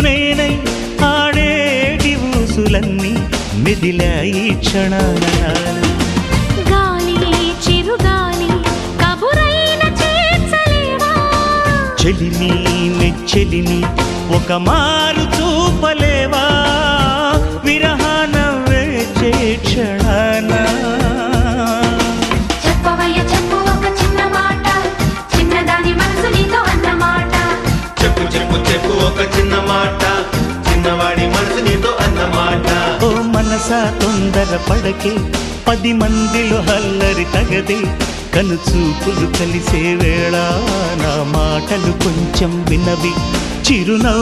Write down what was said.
నేనై ఆడేటి ఊసులన్నీ మెదిలాయి క్షణాన గాలి చిరుగాలి కబురైన చేర్చలేవా చెలిని నెచ్చెలిని ఒక మారు చూపలేవా విరహాన వేచే క్షణాన చెప్పవయ్య చెప్పు ఒక చిన్న మాట చిన్నదాని మనసు నీతో అన్నమాట చెప్పు చెప్పు చెప్పు ఒక చిన్న మాట చిన్నవాడి మనసు నీతో అన్నమాట ఓ మనసా తొందర పడకే 10 మందిలో హల్లరి తగదే కనుచూపులు కలిసే వేళ నా మాటలు కొంచెం వినవి చిరునవ్వు